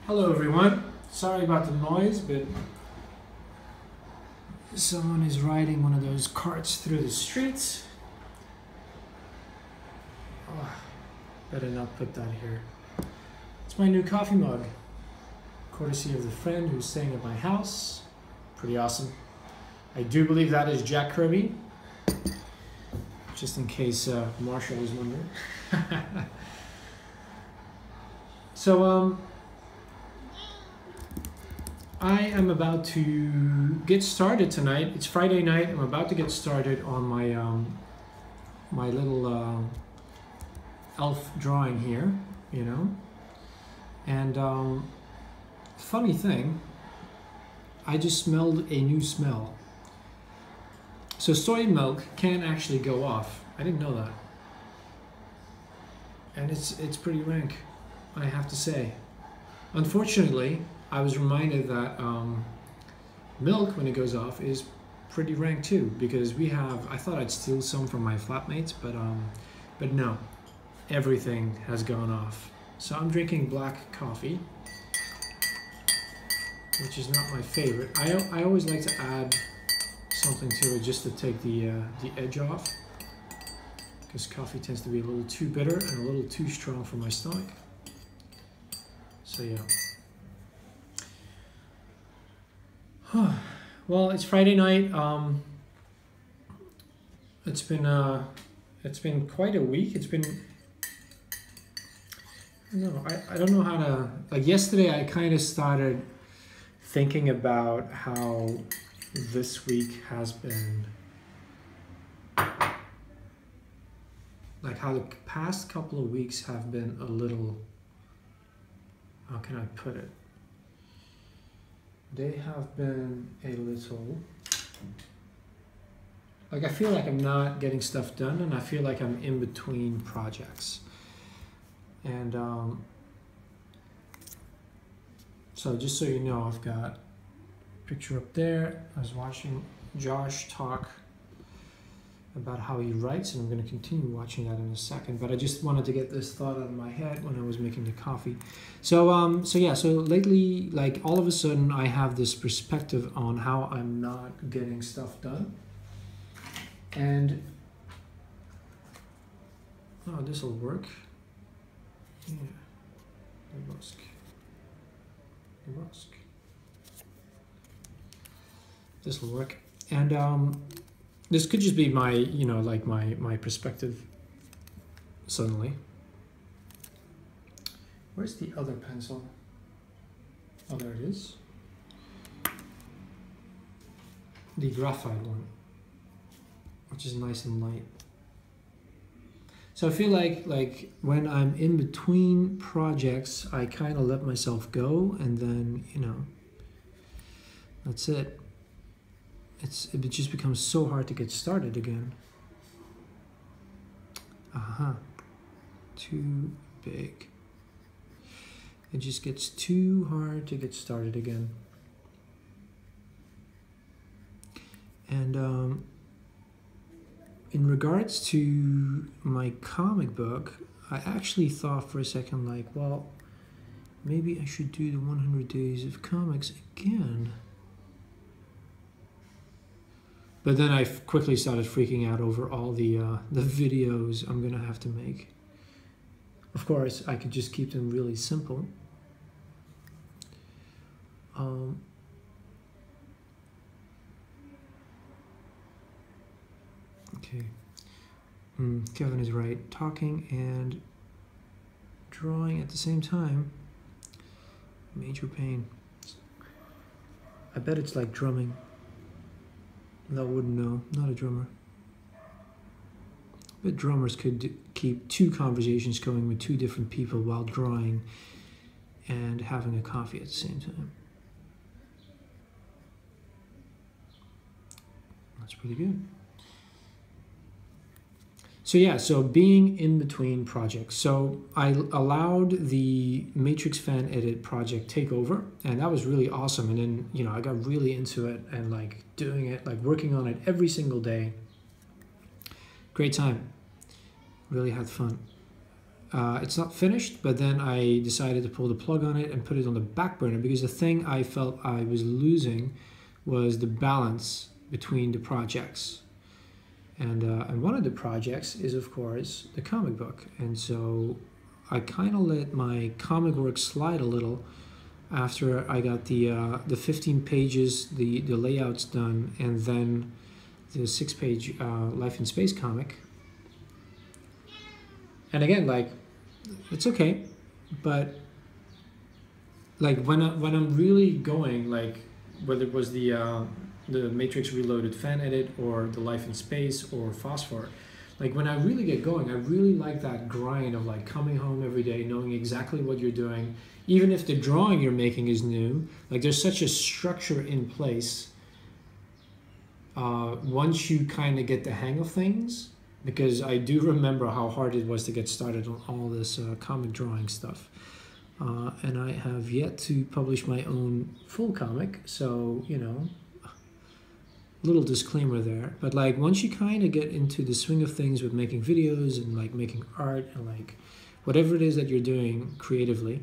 Hello everyone. Sorry about the noise, but someone is riding one of those carts through the streets. Oh, better not put that here. It's my new coffee mug, courtesy of the friend who's staying at my house. Pretty awesome. I do believe that is Jack Kirby, just in case Marshall is wondering. So, I am about to get started tonight. It's Friday night. I'm about to get started on my my little elf drawing here, you know. And funny thing, I just smelled a new smell. So soy milk can actually go off. I didn't know that, and it's pretty rank, I have to say. Unfortunately, I was reminded that milk, when it goes off, is pretty rank too, because we have, I thought I'd steal some from my flatmates, but no, everything has gone off. So I'm drinking black coffee, which is not my favorite. I always like to add something to it just to take the edge off, because coffee tends to be a little too bitter and a little too strong for my stomach. So yeah. Well, it's Friday night. It's been quite a week. It's been, I don't know how to, like yesterday I kind of started thinking about how this week has been, like how the past couple of weeks have been a little, how can I put it? They have been a little, like I feel like I'm not getting stuff done, and I feel like I'm in between projects. And so just so you know, I've got a picture up there. I was watching Josh talk about how he writes, and I'm going to continue watching that in a second, but I just wanted to get this thought out of my head when I was making the coffee. So so lately, like all of a sudden I have this perspective on how I'm not getting stuff done. And oh, this will work. Yeah. This will work. And this could just be my, you know, like my perspective suddenly. Where's the other pencil? Oh, there it is. The graphite one, which is nice and light. So I feel like when I'm in between projects, I kind of let myself go, and then, you know, that's it. It just becomes so hard to get started again. Too big. It just gets too hard to get started again. And in regards to my comic book, I actually thought for a second, like, well, maybe I should do the 100 Days of Comics again. But then I quickly started freaking out over all the videos I'm gonna have to make. Of course, I could just keep them really simple. Okay. Kevin is right. Talking and drawing at the same time. Major pain. I bet it's like drumming. I wouldn't know. Not a drummer. But drummers could keep two conversations going with two different people while drawing and having a coffee at the same time. That's pretty good. So yeah, so being in between projects. So I allowed the Matrix Fan Edit project take over, and that was really awesome. And then, you know, I got really into it and like doing it, like working on it every single day. Great time. Really had fun. It's not finished, but then I decided to pull the plug on it and put it on the back burner because the thing I felt I was losing was the balance between the projects. And one of the projects is, of course, the comic book. And so I kind of let my comic work slide a little after I got the 15 pages, the layouts done, and then the 6-page Life in Space comic. And again, like, it's okay, but like when I'm really going, like whether it was the Matrix Reloaded fan edit or the Life in Space or Phosphor, like when I really get going, I really like that grind of like coming home every day, knowing exactly what you're doing, even if the drawing you're making is new. Like there's such a structure in place once you kind of get the hang of things. Because I do remember how hard it was to get started on all this comic drawing stuff. And I have yet to publish my own full comic, so, you know, little disclaimer there. But like once you kind of get into the swing of things with making videos and like making art and like whatever it is that you're doing creatively,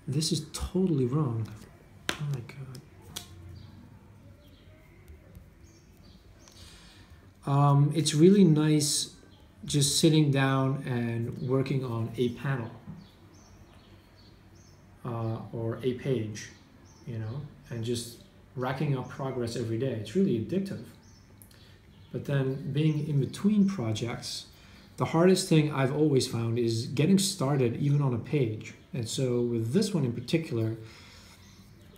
this is totally wrong. Oh my God. It's really nice just sitting down and working on a panel or a page, you know, and just racking up progress every day. It's really addictive. But then being in between projects, the hardest thing I've always found is getting started even on a page. And so with this one in particular,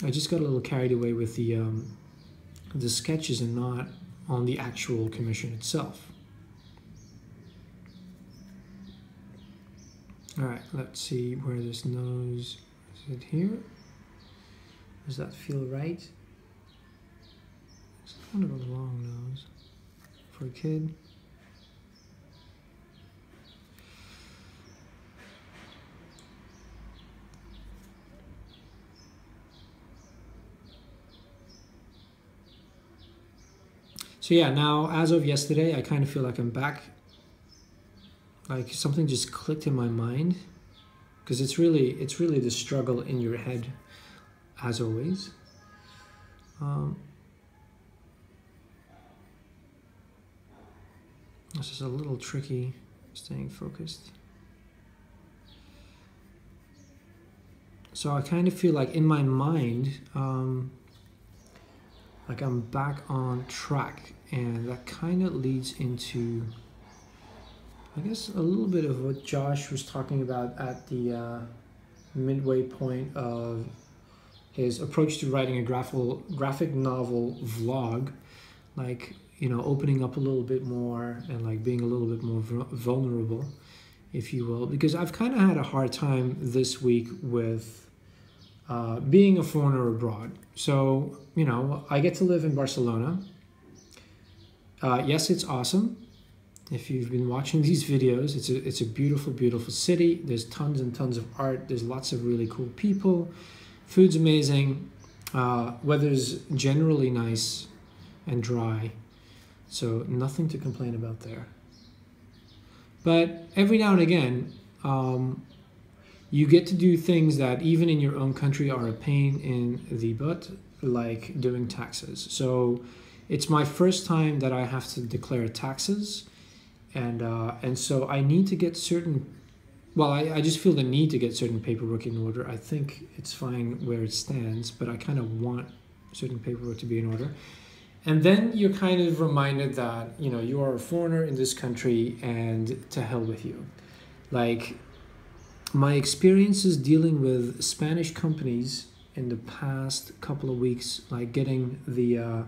I just got a little carried away with the sketches and not on the actual commission itself. All right, let's see where this nose, is it here? Does that feel right? It's kind of a long nose for a kid. So yeah, now as of yesterday, I kind of feel like I'm back. Like something just clicked in my mind, because it's really the struggle in your head, as always. This is a little tricky, staying focused. So I kind of feel like in my mind, like I'm back on track, and that kind of leads into, I guess, a little bit of what Josh was talking about at the midway point of his approach to writing a graphic novel vlog, like, you know, opening up a little bit more and like being a little bit more vulnerable, if you will, because I've kind of had a hard time this week with being a foreigner abroad. So, you know, I get to live in Barcelona. Yes, it's awesome. If you've been watching these videos, it's a beautiful, beautiful city. There's tons and tons of art. There's lots of really cool people. Food's amazing. Weather's generally nice and dry. So nothing to complain about there. But every now and again, you get to do things that even in your own country are a pain in the butt, like doing taxes. So it's my first time that I have to declare taxes. And so I need to get certain, well, I just feel the need to get certain paperwork in order. I think it's fine where it stands, but I kind of want certain paperwork to be in order. And then you're kind of reminded that, you know, you are a foreigner in this country and to hell with you. Like, my experiences dealing with Spanish companies in the past couple of weeks, like getting the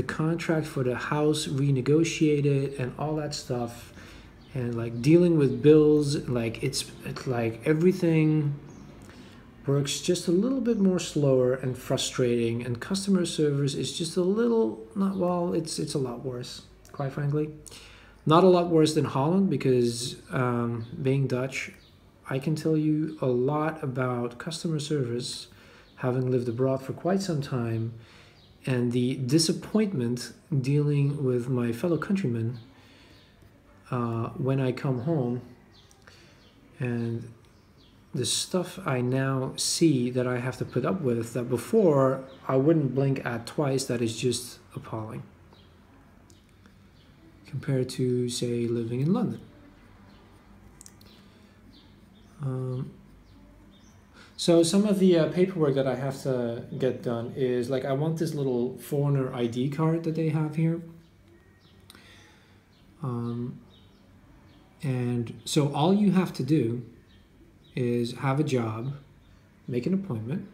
contract for the house renegotiated and all that stuff, and like dealing with bills, like it's like everything works just a little bit more slower and frustrating, and customer service is just a little, not, well, it's a lot worse, quite frankly. Not a lot worse than Holland, because being Dutch, I can tell you a lot about customer service, having lived abroad for quite some time, and the disappointment dealing with my fellow countrymen when I come home and the stuff I now see that I have to put up with that before I wouldn't blink at twice, that is just appalling compared to, say, living in London. So some of the paperwork that I have to get done is, like, I want this little foreigner ID card that they have here. And so all you have to do is have a job, make an appointment,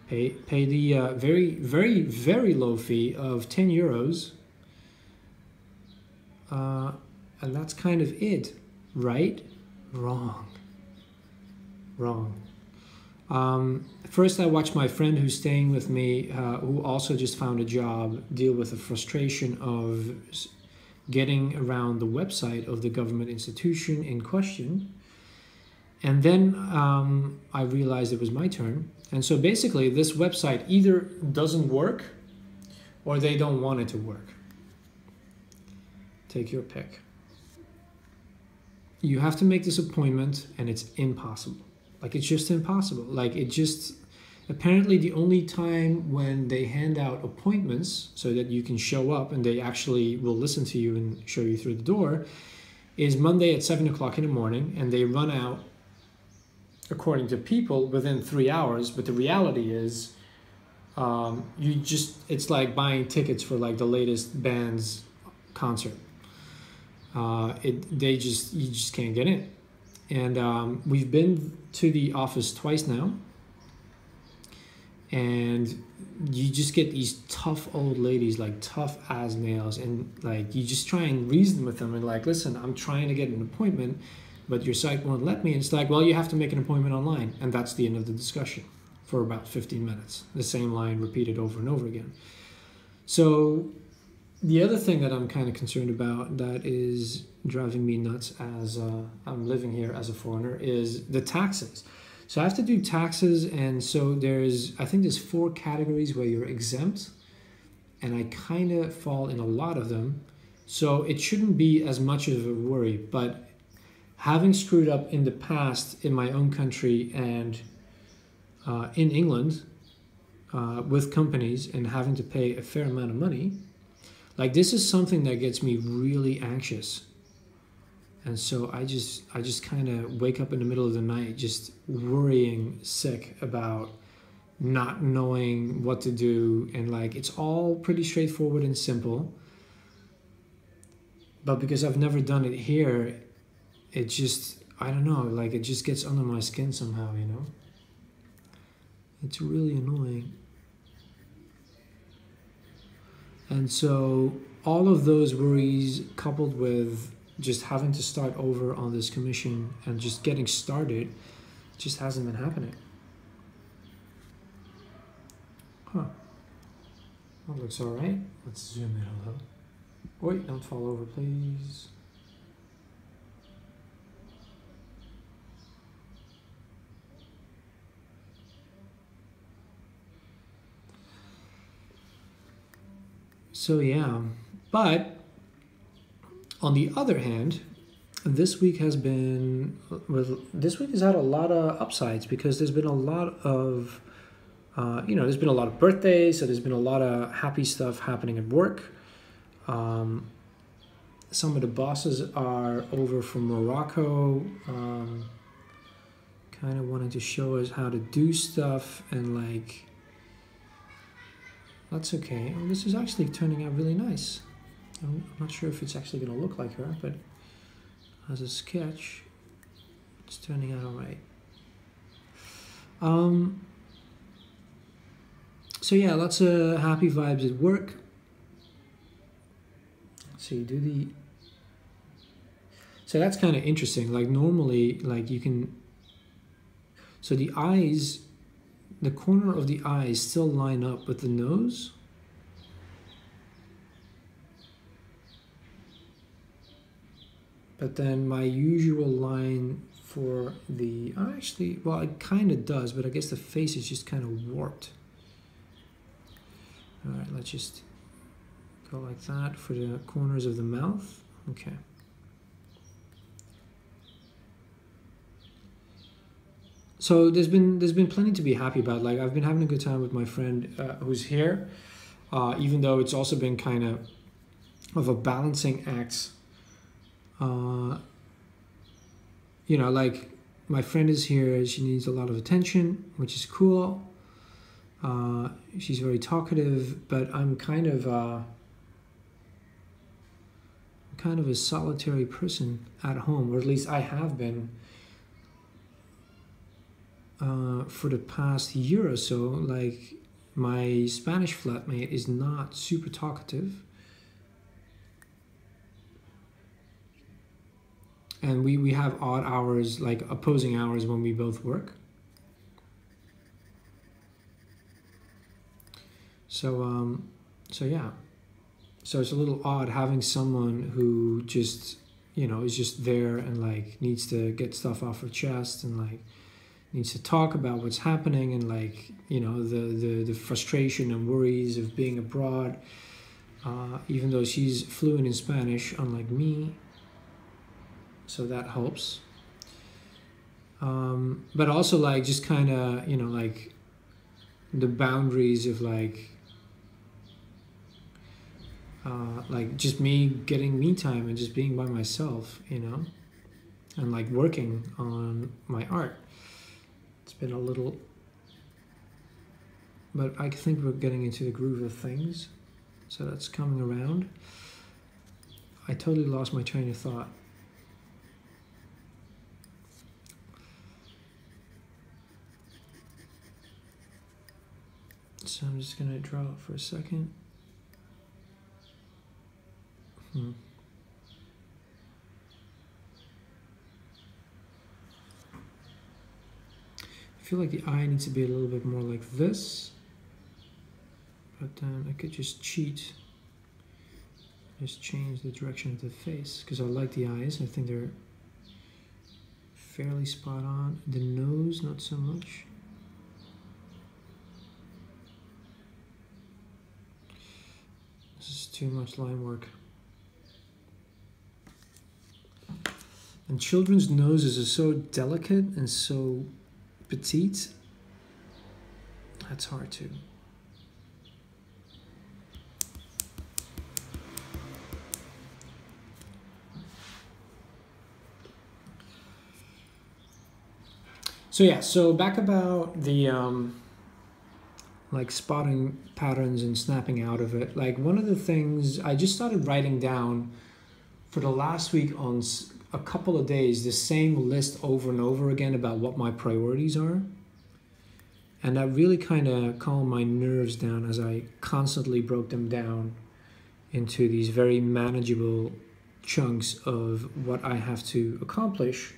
pay the very, very, very low fee of 10 euros, and that's kind of it, right? Wrong. First, I watched my friend who's staying with me, who also just found a job, deal with the frustration of getting around the website of the government institution in question. And then I realized it was my turn. And so basically, this website either doesn't work or they don't want it to work. Take your pick. You have to make this appointment, and it's impossible. Like, it's just impossible. Like, it just, apparently the only time when they hand out appointments so that you can show up and they actually will listen to you and show you through the door is Monday at 7 o'clock in the morning, and they run out, according to people, within 3 hours. But the reality is, it's like buying tickets for like the latest band's concert. You just can't get in. And we've been to the office twice now, and you just get these tough old ladies, like tough as nails, and like you just try and reason with them and like, listen, I'm trying to get an appointment, but your site won't let me. And it's like, well, you have to make an appointment online, and that's the end of the discussion for about 15 minutes. The same line repeated over and over again. So the other thing that I'm kind of concerned about that is driving me nuts as I'm living here as a foreigner is the taxes. So I have to do taxes, and so I think there's 4 categories where you're exempt, and I kind of fall in a lot of them. So it shouldn't be as much of a worry, but having screwed up in the past in my own country and in England with companies and having to pay a fair amount of money, like, this is something that gets me really anxious. And so I just kind of wake up in the middle of the night just worrying sick about not knowing what to do. And like, it's all pretty straightforward and simple. But because I've never done it here, it just, I don't know, like it just gets under my skin somehow, you know? It's really annoying. And so all of those worries coupled with just having to start over on this commission and just getting started just hasn't been happening. Huh. That looks all right. Let's zoom in a little. Wait, don't fall over, please. So yeah, but on the other hand, this week has had a lot of upsides because there's been a lot of, there's been a lot of birthdays, so there's been a lot of happy stuff happening at work. Some of the bosses are over from Morocco, kind of wanting to show us how to do stuff, and like, that's okay. And this is actually turning out really nice. I'm not sure if it's actually going to look like her, but as a sketch, it's turning out all right. So yeah, lots of happy vibes at work. So you do so that's kind of interesting. Like normally, like you can, so the eyes, the corner of the eyes still line up with the nose. But then my usual line for the, actually, well, it kind of does, but I guess the face is just kind of warped. All right, let's just go like that for the corners of the mouth. Okay. So there's been plenty to be happy about. Like I've been having a good time with my friend who's here, even though it's also been kind of a balancing act. You know, like my friend is here. She needs a lot of attention, which is cool. She's very talkative, but I'm kind of a solitary person at home, or at least I have been for the past year or so. Like my Spanish flatmate is not super talkative, and we have odd hours, like opposing hours when we both work. So so yeah. So it's a little odd having someone who just, you know, is just there and like needs to get stuff off her chest and like needs to talk about what's happening and like, you know, the frustration and worries of being abroad, even though she's fluent in Spanish, unlike me. So that helps. But also like just kind of, you know, like the boundaries of like just me getting me time and just being by myself, you know, and like working on my art. It's been a little, but I think we're getting into the groove of things, so that's coming around. I totally lost my train of thought. So I'm just gonna draw it for a second. I feel like the eye needs to be a little bit more like this, but then I could just cheat, just change the direction of the face, because I like the eyes. I think they're fairly spot on. The nose, not so much. This is too much line work. And children's noses are so delicate and so petite. That's hard too. So yeah, so back about the like spotting patterns and snapping out of it. Like one of the things I just started writing down for the last week on a couple of days, the same list over and over again about what my priorities are. And that really kind of calmed my nerves down as I constantly broke them down into these very manageable chunks of what I have to accomplish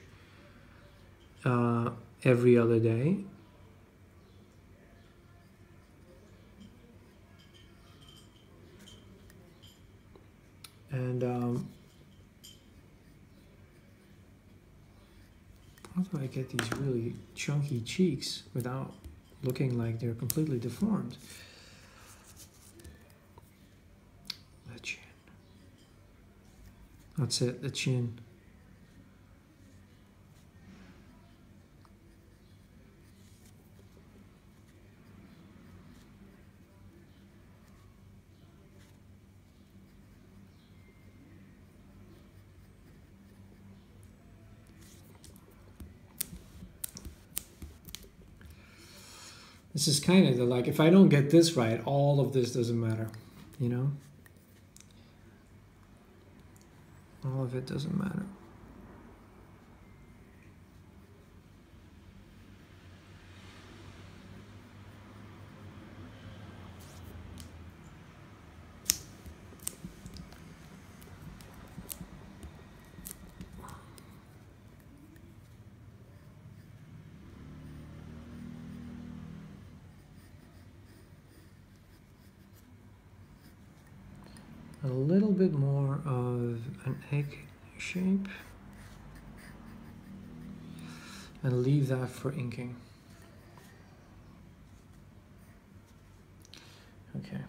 every other day. And how do I get these really chunky cheeks without looking like they're completely deformed? The chin. That's it, the chin. This is kind of the, like, if I don't get this right, all of this doesn't matter, you know? All of it doesn't matter. A little bit more of an egg shape, and leave that for inking. Okay.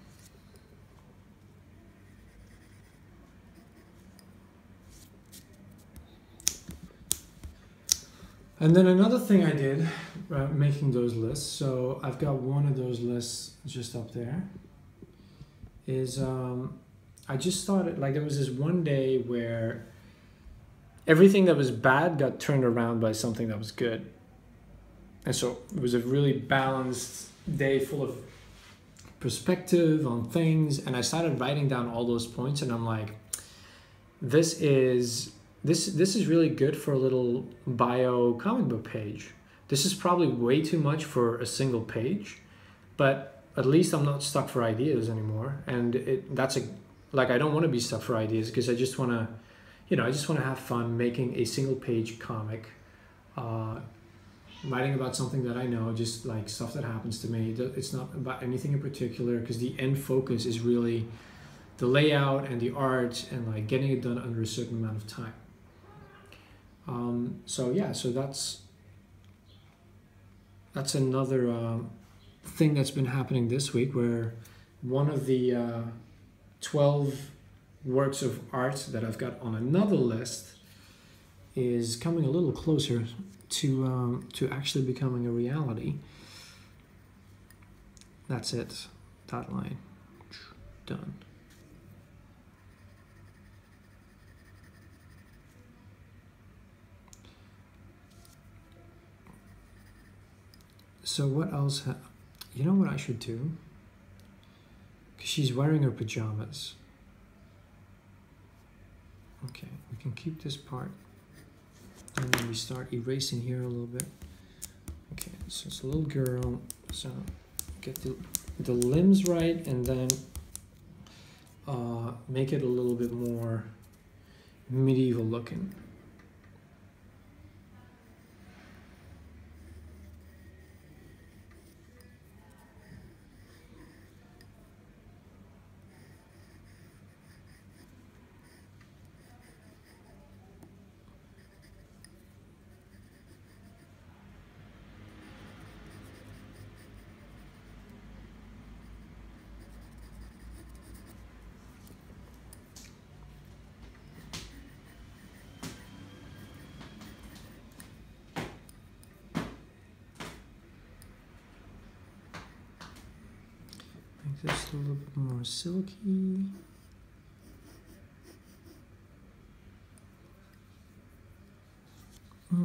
And then another thing I did, making those lists, so I've got one of those lists just up there, is I just started, like there was this one day where everything that was bad got turned around by something that was good. And so it was a really balanced day full of perspective on things, and I started writing down all those points, and I'm like, this is really good for a little bio comic book page. This is probably way too much for a single page, but at least I'm not stuck for ideas anymore. And I don't want to be stuck for ideas, because I just want to, have fun making a single page comic, writing about something that I know, just like stuff that happens to me. It's not about anything in particular, because the end focus is really the layout and the art and like getting it done under a certain amount of time. So that's another thing that's been happening this week, where one of the 12 works of art that I've got on another list is coming a little closer to actually becoming a reality. That's it. That line. Done. So what else? You know what I should do? Because she's wearing her pajamas. Okay, we can keep this part. And then we start erasing here a little bit. Okay, so it's a little girl. So get the limbs right, and then make it a little bit more medieval looking. Make this a little bit more silky. I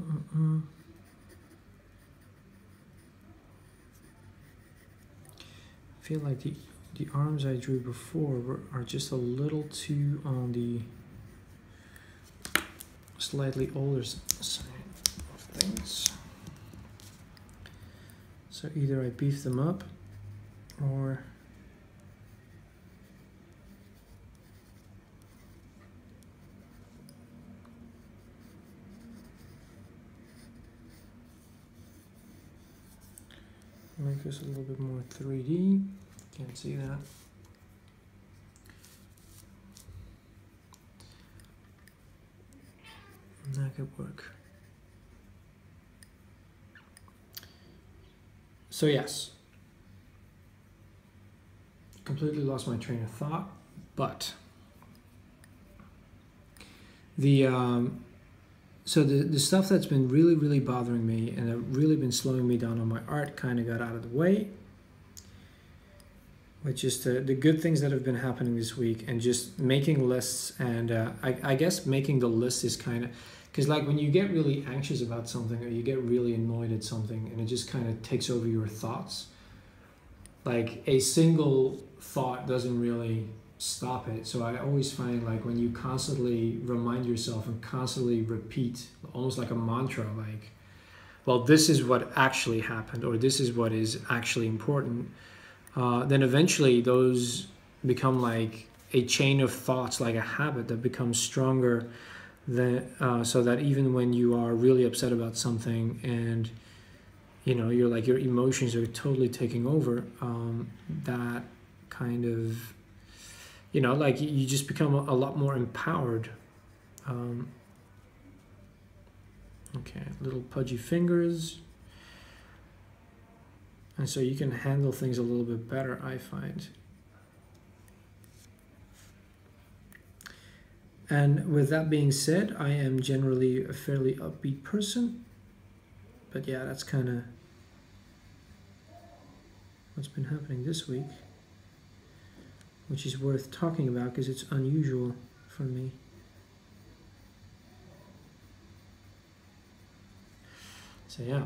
feel like the arms I drew before are just a little too on the slightly older side of things. So either I beef them up, or make this a little bit more 3D. Can't see that. That could work. So yes, completely lost my train of thought, but the stuff that's been really bothering me and that really been slowing me down on my art kind of got out of the way, which is the good things that have been happening this week, and just making lists. And I guess making the list is kind of, because like when you get really anxious about something, or you get really annoyed at something, and it just kind of takes over your thoughts, like a single thought doesn't really stop it. So I always find, like, when you constantly remind yourself and constantly repeat, almost like a mantra, like, well, this is what actually happened, or this is what is actually important, then eventually those become like a chain of thoughts, like a habit that becomes stronger than, so that even when you are really upset about something, and you're like, your emotions are totally taking over, that kind of, like, you just become a lot more empowered. Okay, little pudgy fingers. And so you can handle things a little bit better, I find. And with that being said, I am generally a fairly upbeat person. But yeah, that's kind of what's been happening this week, which is worth talking about because it's unusual for me. So yeah.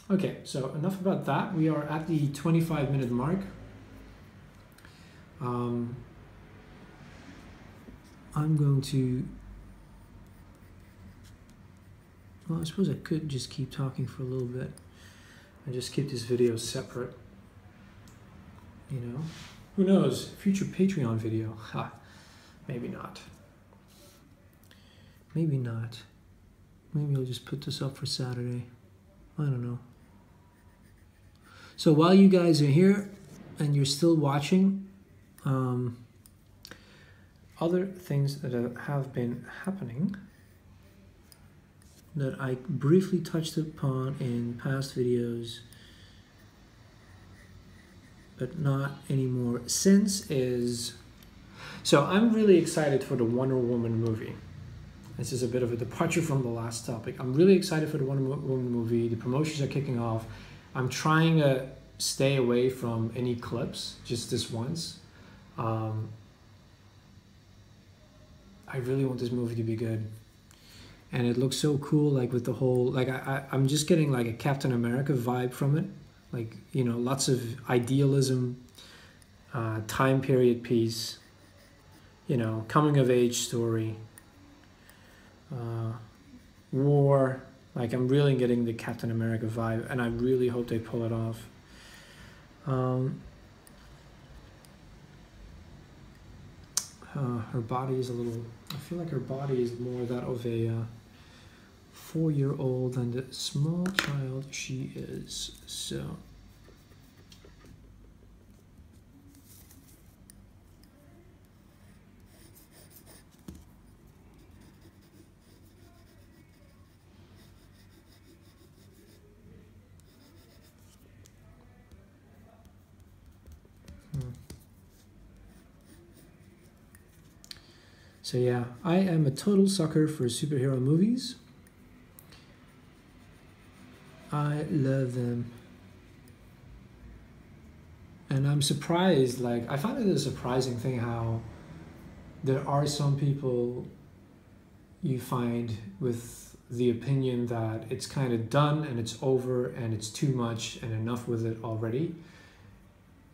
Okay, so enough about that. We are at the 25-minute mark. I'm going to, well, I suppose I could just keep talking for a little bit and just keep this video separate. You know, who knows? Future Patreon video. Ha, maybe not. Maybe not. Maybe I'll just put this up for Saturday. I don't know. So while you guys are here and you're still watching, other things that have been happening that I briefly touched upon in past videos, but not anymore since is, so I'm really excited for the Wonder Woman movie. This is a bit of a departure from the last topic. I'm really excited for the Wonder Woman movie. The promotions are kicking off. I'm trying to stay away from any clips, just this once. I really want this movie to be good. And it looks so cool, like with the whole, like I'm just getting like a Captain America vibe from it. Like, you know, lots of idealism, time period piece, you know, coming of age story, war. Like I'm really getting the Captain America vibe, and I really hope they pull it off. Her body is a little, I feel like her body is more that of a 4-year-old than the small child she is. So So yeah, I am a total sucker for superhero movies. I love them. And I'm surprised, like, I find it a surprising thing how there are some people you find with the opinion that it's kind of done and it's over and it's too much and enough with it already.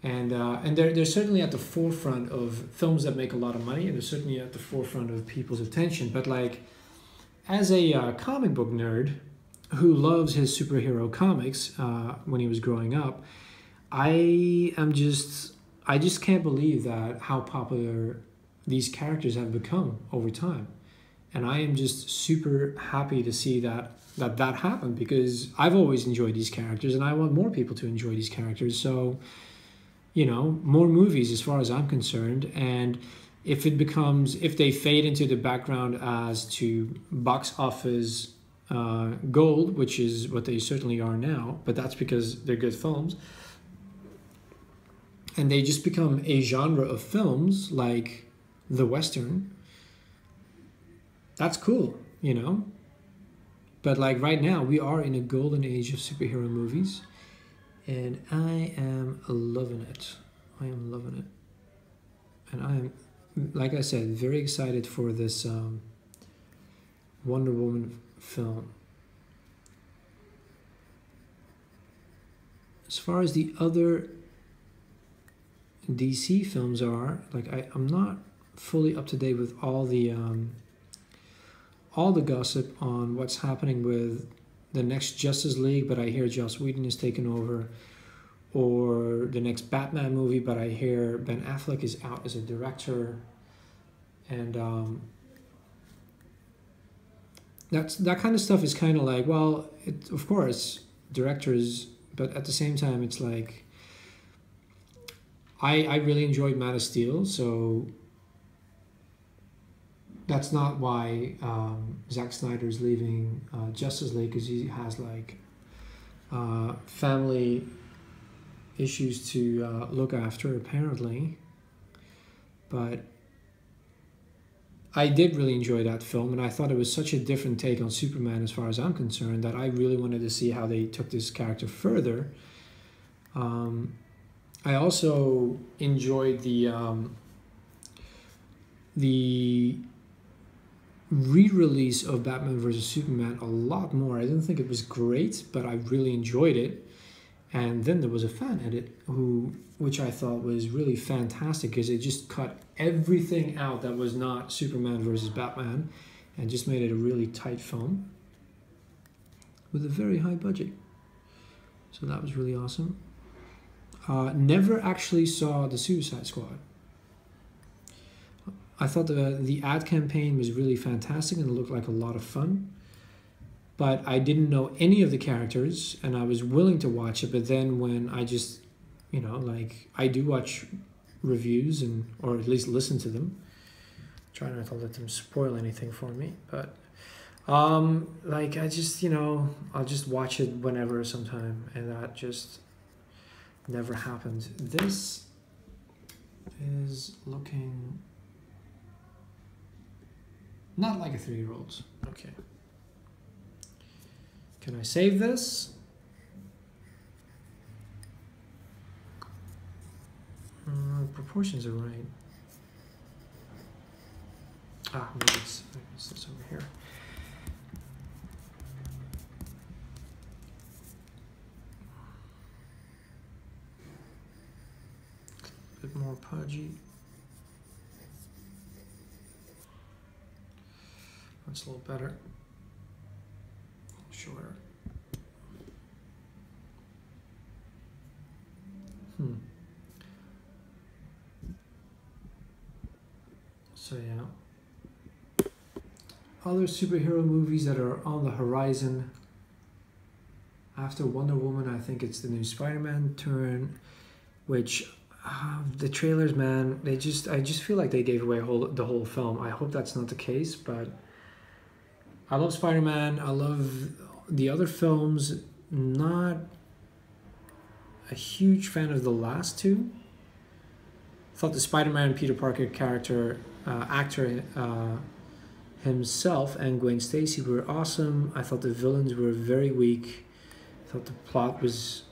And they're certainly at the forefront of films that make a lot of money, and they're certainly at the forefront of people's attention. But like, as a comic book nerd who loves his superhero comics when he was growing up, I just can't believe that how popular these characters have become over time. And I am just super happy to see that happened, because I've always enjoyed these characters and I want more people to enjoy these characters. So, you know, more movies as far as I'm concerned. And if they fade into the background as to box office gold, which is what they certainly are now, but that's because they're good films, and they just become a genre of films like the Western, that's cool, you know? But like right now, we are in a golden age of superhero movies, and I am loving it. I am loving it. And I am, like I said, very excited for this Wonder Woman film. As far as the other DC films are, like I'm not fully up to date with all the gossip on what's happening with the next Justice League, but I hear Joss Whedon is taking over, or the next Batman movie, but I hear Ben Affleck is out as a director, and that kind of stuff is kind of like, well, of course, directors, but at the same time, it's like, I really enjoyed Man of Steel, so that's not why Zack Snyder's leaving Justice League, because he has like family issues to look after, apparently. But I did really enjoy that film, and I thought it was such a different take on Superman as far as I'm concerned that I really wanted to see how they took this character further. I also enjoyed the re-release of Batman vs. Superman a lot more. I didn't think it was great, but I really enjoyed it. And then there was a fan edit which I thought was really fantastic because it just cut everything out that was not Superman versus Batman and just made it a really tight film with a very high budget. So that was really awesome. Never actually saw the Suicide Squad. I thought the ad campaign was really fantastic and it looked like a lot of fun. But I didn't know any of the characters and I was willing to watch it. But then when I just, you know, like I do watch reviews or at least listen to them. Try not to let them spoil anything for me. But like I just, you know, I'll just watch it whenever sometime. And that just never happened. This is looking not like a 3-year-old's. Okay. Can I save this? Proportions are right. Maybe it's this over here. A bit more pudgy. That's a little better. Shorter. So yeah. Other superhero movies that are on the horizon. After Wonder Woman, I think it's the new Spider-Man turn, which the trailers, man, I just feel like they gave away the whole film. I hope that's not the case, but I love Spider-Man. I love the other films. Not a huge fan of the last two. Thought the Spider-Man Peter Parker character, actor himself and Gwen Stacy were awesome. I thought the villains were very weak. I thought the plot was,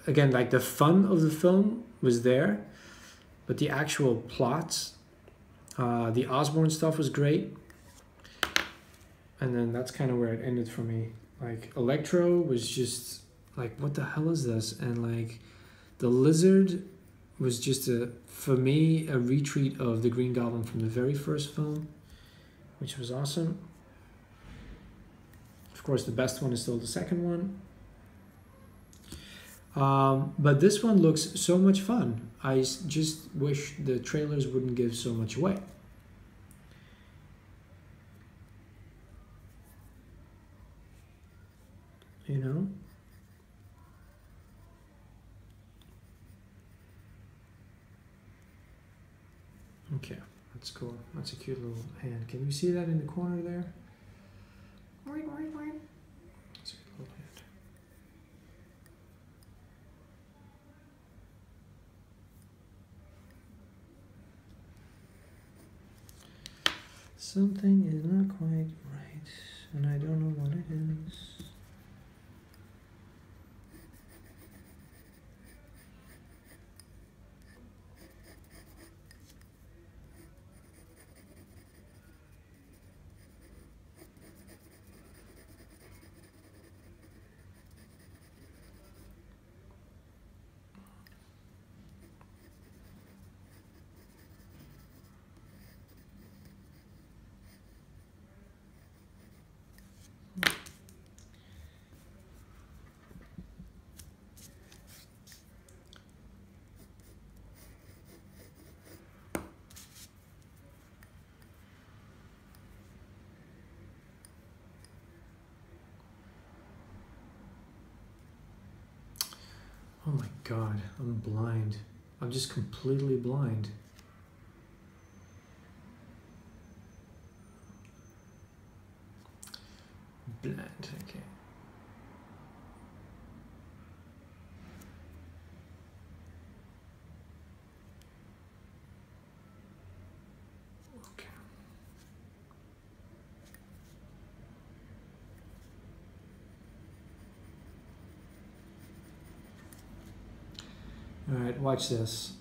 again, like the fun of the film was there, but the actual plot, the Osborn stuff was great. And then that's kind of where it ended for me. Like Electro was just like, what the hell is this? And like the Lizard was just for me, a retreat of the Green Goblin from the very first film, which was awesome. Of course, the best one is still the second one. But this one looks so much fun. I just wish the trailers wouldn't give so much away. You know? Okay, that's cool. That's a cute little hand. Can you see that in the corner there? That's a cute little hand. Something is not quite right, and I don't know what it is. Oh my God, I'm blind. I'm just completely blind. Blind, okay. Okay. All right, watch this.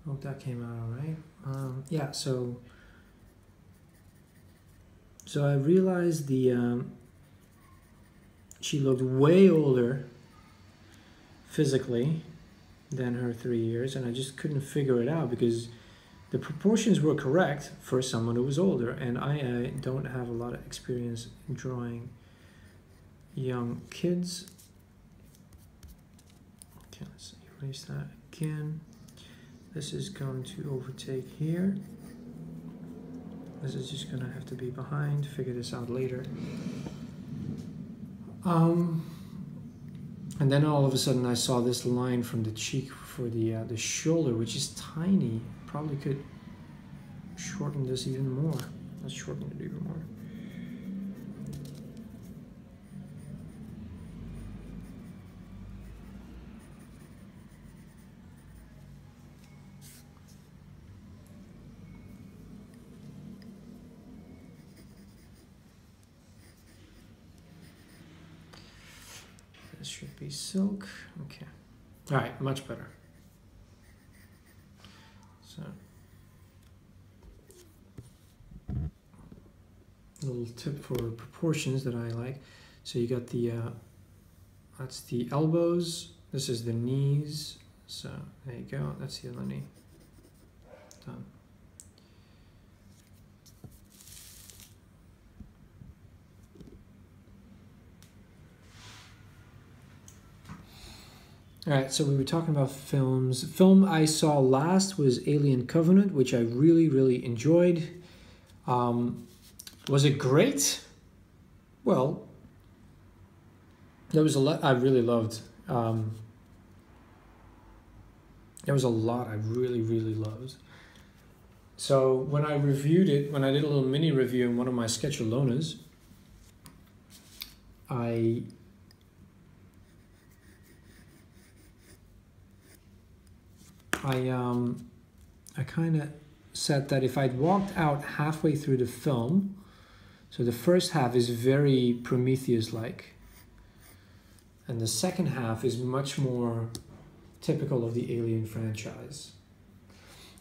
Hope that came out all right. Yeah, so I realized she looked way older physically than her 3 years, and I just couldn't figure it out because the proportions were correct for someone who was older, and I don't have a lot of experience in drawing young kids. Okay, let's erase that again. This is going to overtake here. This is just gonna have to be behind, figure this out later. And then all of a sudden I saw this line from the cheek for the shoulder, which is tiny. Probably could shorten this even more. Let's shorten it even more. This should be silk. Okay. All right, much better. So, a little tip for proportions that I like. So you got the, that's the elbows. This is the knees. So there you go. That's the other knee. Done. All right, so we were talking about films. The film I saw last was Alien Covenant, which I really, really enjoyed. Was it great? Well, there was a lot I really loved. There was a lot I really, really loved. So when I reviewed it, when I did a little mini review in one of my Sketchalonas, I kind of said that if I'd walked out halfway through the film, so the first half is very Prometheus-like, and the second half is much more typical of the Alien franchise.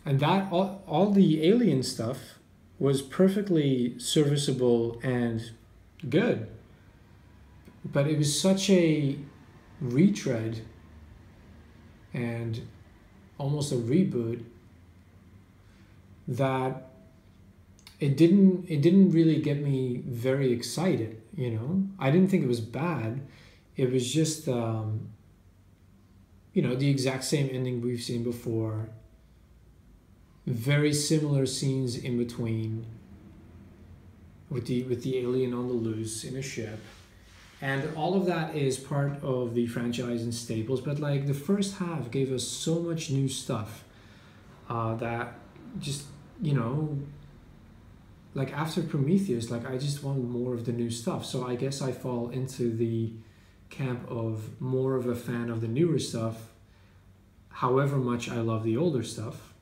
And that all the Alien stuff was perfectly serviceable and good, but it was such a retread and almost a reboot that it didn't really get me very excited, you know. I didn't think it was bad. It was just you know, the exact same ending we've seen before. Very similar scenes in between with the alien on the loose in a ship. And all of that is part of the franchise in staples, but like the first half gave us so much new stuff that just, you know, like after Prometheus, like I just wanted more of the new stuff. So I guess I fall into the camp of more of a fan of the newer stuff, however much I love the older stuff.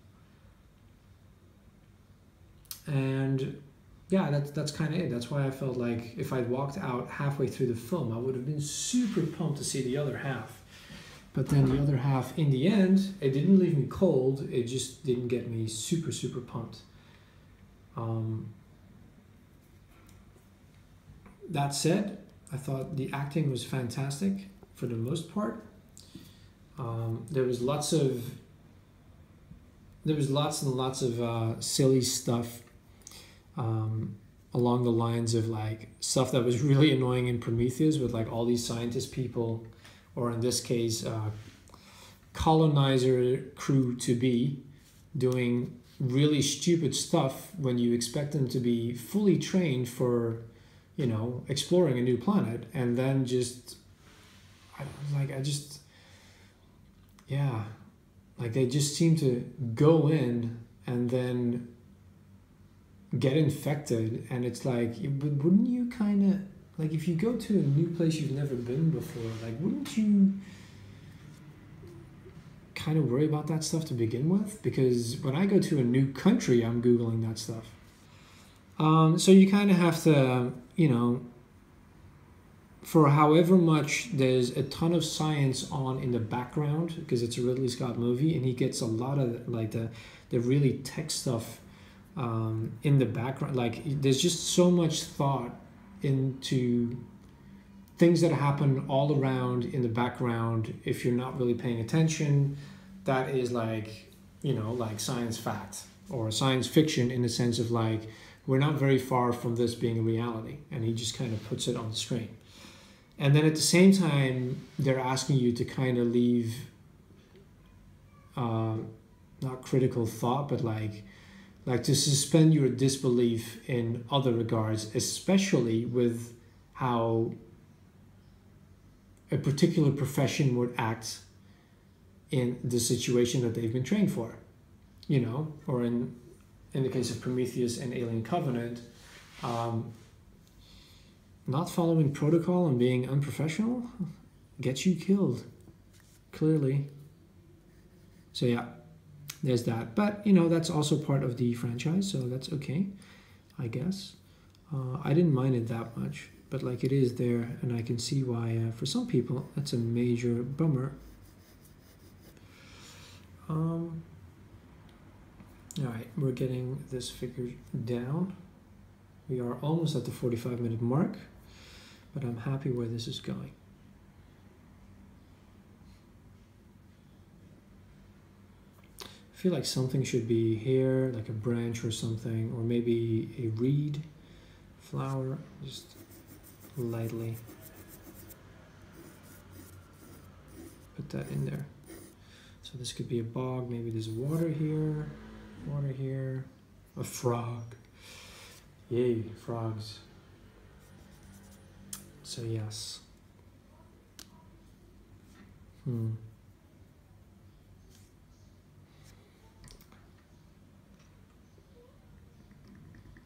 And yeah, that's kind of it. That's why I felt like if I'd walked out halfway through the film, I would have been super pumped to see the other half. But then the other half, in the end, it didn't leave me cold. It just didn't get me super, super pumped. That said, I thought the acting was fantastic for the most part. There was lots and lots of silly stuff. Along the lines of like stuff that was really annoying in Prometheus with like all these scientist people, or in this case, colonizer crew to be doing really stupid stuff when you expect them to be fully trained for, you know, exploring a new planet, and then just, yeah, like they just seem to go in and then get infected, and it's like, but wouldn't you kind of, like, if you go to a new place you've never been before, like, wouldn't you kind of worry about that stuff to begin with? Because when I go to a new country, I'm Googling that stuff. So you kind of have to, you know, for however much there's a ton of science on in the background, because it's a Ridley Scott movie, and he gets a lot of like the really tech stuff in the background. Like there's just so much thought into things that happen all around in the background. If you're not really paying attention, that is like, you know, like science fact or science fiction, in the sense of like, we're not very far from this being a reality, and he just kind of puts it on the screen. And then at the same time, they're asking you to kind of leave not critical thought, but like to suspend your disbelief in other regards, especially with how a particular profession would act in the situation that they've been trained for, you know, or in the case of Prometheus and Alien Covenant, not following protocol and being unprofessional gets you killed, clearly. So yeah, there's that. But, you know, that's also part of the franchise, so that's okay, I guess. I didn't mind it that much, but like it is there, and I can see why for some people that's a major bummer. All right, we're getting this figured down. We are almost at the 45-minute mark, but I'm happy where this is going. I feel like something should be here, like a branch or something, or maybe a reed flower, just lightly put that in there. So this could be a bog, maybe there's water here, a frog. Yay, frogs. So yes.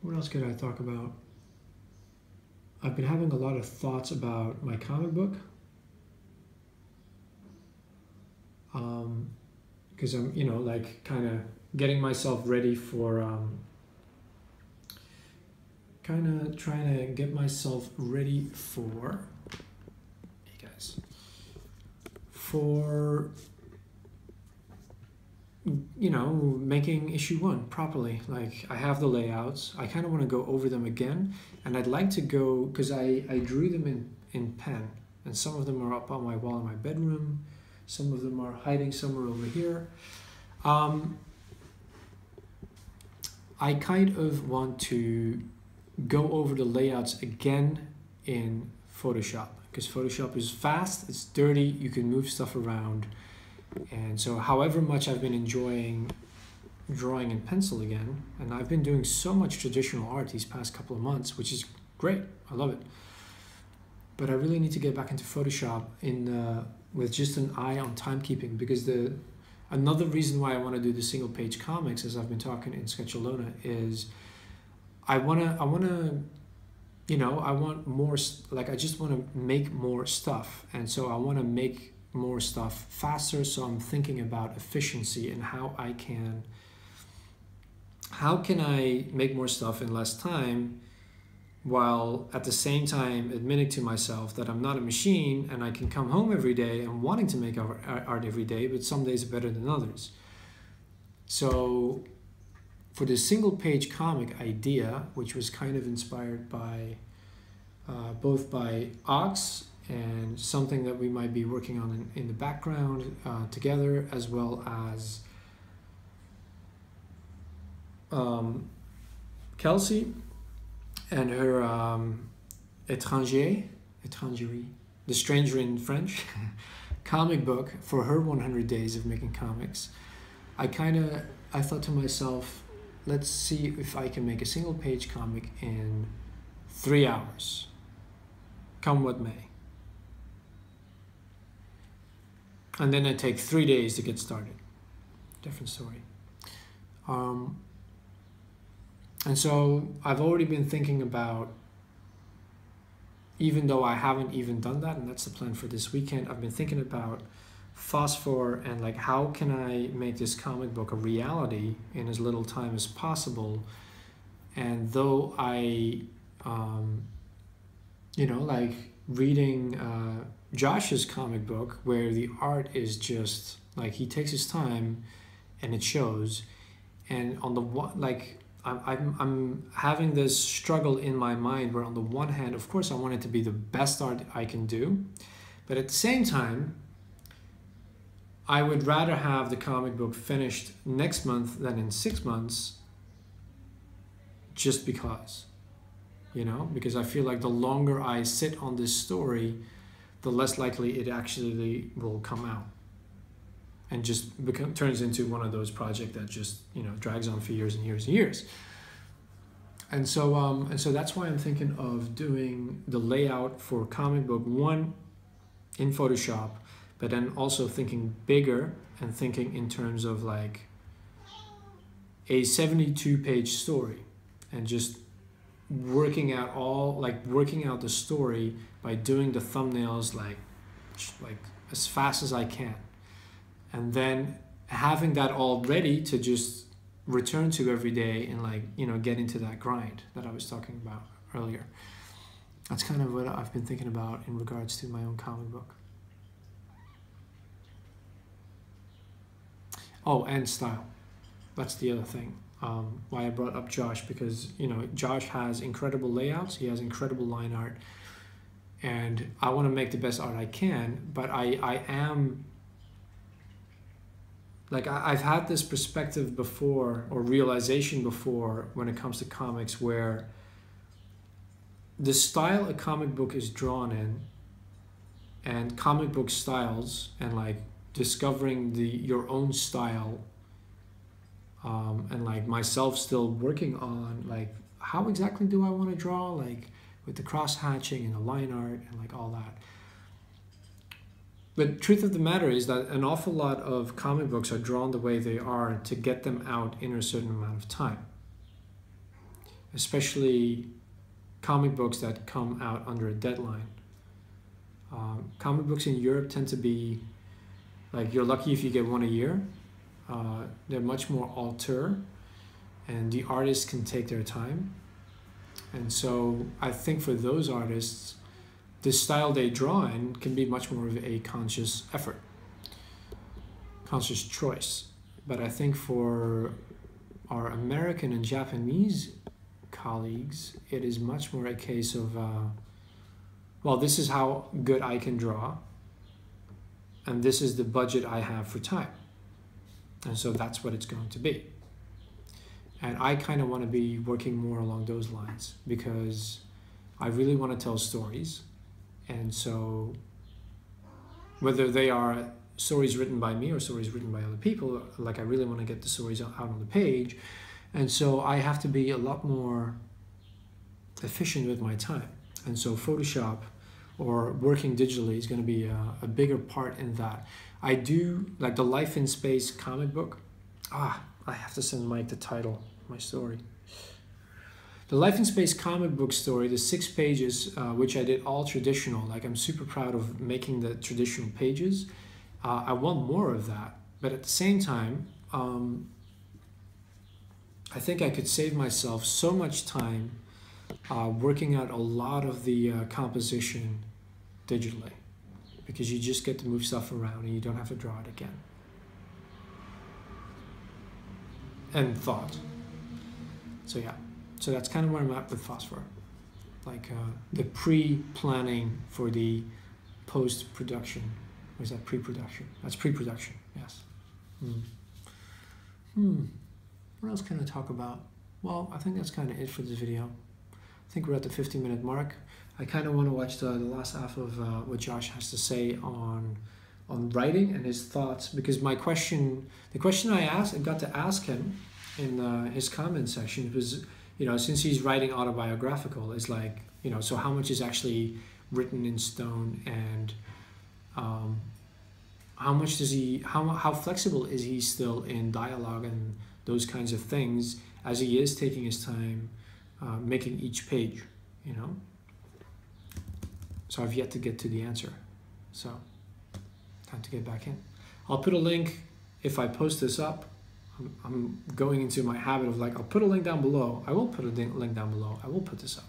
What else could I talk about? I've been having a lot of thoughts about my comic book. Because I'm, you know, like kind of getting myself ready for, kind of trying to get myself ready for, hey guys, for, you know, making issue 1 properly. Like I have the layouts, I kind of want to go over them again, and I'd like to go, because I drew them in pen, and some of them are up on my wall in my bedroom, some of them are hiding somewhere over here. I kind of want to go over the layouts again in Photoshop, because Photoshop is fast, it's dirty, you can move stuff around. And so however much I've been enjoying drawing in pencil again, and I've been doing so much traditional art these past couple of months, which is great, I love it. But I really need to get back into Photoshop with just an eye on timekeeping, because another reason why I want to do the single page comics, as I've been talking in SketchDoodleTalk, is I wanna, you know, I want more, like I just want to make more stuff, and so I want to make more stuff faster. So I'm thinking about efficiency and how can I make more stuff in less time, while at the same time admitting to myself that I'm not a machine, and I can come home every day and wanting to make art every day, but some days are better than others. So for the single page comic idea, which was kind of inspired by both by Ox and something that we might be working on in the background together, as well as Kelsey and her Étrangerie, the stranger in French, comic book for her 100 days of making comics. I thought to myself, let's see if I can make a single page comic in 3 hours, come what may. And then I take 3 days to get started. Different story. And so I've already been thinking about, even though I haven't even done that, and that's the plan for this weekend, I've been thinking about phosphor and like how can I make this comic book a reality in as little time as possible. And though I, you know, like reading Josh's comic book where the art is just like he takes his time and it shows, and on the one, like I'm having this struggle in my mind where on the one hand, of course, I want it to be the best art I can do, but at the same time, I would rather have the comic book finished next month than in 6 months, just because, you know, because I feel like the longer I sit on this story, the less likely it actually will come out and just turns into one of those projects that just, you know, drags on for years and years and years. And so that's why I'm thinking of doing the layout for comic book 1 in Photoshop, but then also thinking bigger and thinking in terms of like a 72-page story and just working out the story by doing the thumbnails like as fast as I can, and then having that all ready to just return to every day and like, you know, get into that grind that I was talking about earlier. That's kind of what I've been thinking about in regards to my own comic book. Oh, and style. That's the other thing. Why I brought up Josh, because, you know, Josh has incredible layouts, he has incredible line art, and I want to make the best art I can, but I am, like, I've had this perspective before, or realization before, when it comes to comics, where the style a comic book is drawn in, and comic book styles, and like discovering your own style, and like myself still working on like how exactly do I want to draw, like with the cross hatching and the line art and like all that. But truth of the matter is that an awful lot of comic books are drawn the way they are to get them out in a certain amount of time, especially comic books that come out under a deadline. Comic books in Europe tend to be like, you're lucky if you get one a year. They're much more auteur, and the artists can take their time. And so I think for those artists, the style they draw in can be much more of a conscious effort, conscious choice. But I think for our American and Japanese colleagues, it is much more a case of, well, this is how good I can draw, and this is the budget I have for time. And so that's what it's going to be. And I kind of want to be working more along those lines, because I really want to tell stories. And so whether they are stories written by me or stories written by other people, like I really want to get the stories out on the page. And so I have to be a lot more efficient with my time. And so Photoshop or working digitally is going to be a bigger part in that. I do like the Life in Space comic book. I have to send Mike the title, my story. The Life in Space comic book story, the 6 pages, which I did all traditional. Like, I'm super proud of making the traditional pages. I want more of that. But at the same time, I think I could save myself so much time working out a lot of the composition digitally, because you just get to move stuff around and you don't have to draw it again. And thought. So yeah, so that's kind of where I'm at with Phosphor. Like the pre-planning for the post-production. Or is that pre-production? That's pre-production, yes. What else can I talk about? Well, I think that's kind of it for this video. I think we're at the 15-minute mark. I kind of want to watch the last half of what Josh has to say on on writing and his thoughts, because the question I got to ask him in his comment section was, since he's writing autobiographical, is like, so how much is actually written in stone, and how much does he, how flexible is he still in dialogue and those kinds of things, as he is taking his time making each page, So I've yet to get to the answer. So time to get back in. I'll put a link if I post this up. I'm going into my habit of like, I'll put a link down below. I will put a link down below. I will put this up.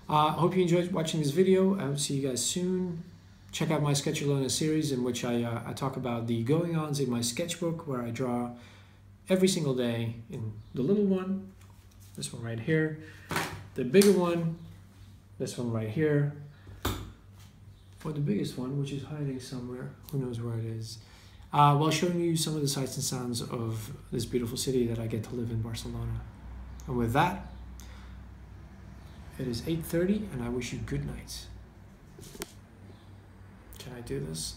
I hope you enjoyed watching this video. I will see you guys soon. Check out my Sketch Alone series, in which I talk about the going-ons in my sketchbook, where I draw every single day in the little one, this one right here, the bigger one, this one right here, or the biggest one, which is hiding somewhere, who knows where it is, while showing you some of the sights and sounds of this beautiful city that I get to live in, Barcelona. And with that, it is 8:30, and I wish you good night. Can I do this?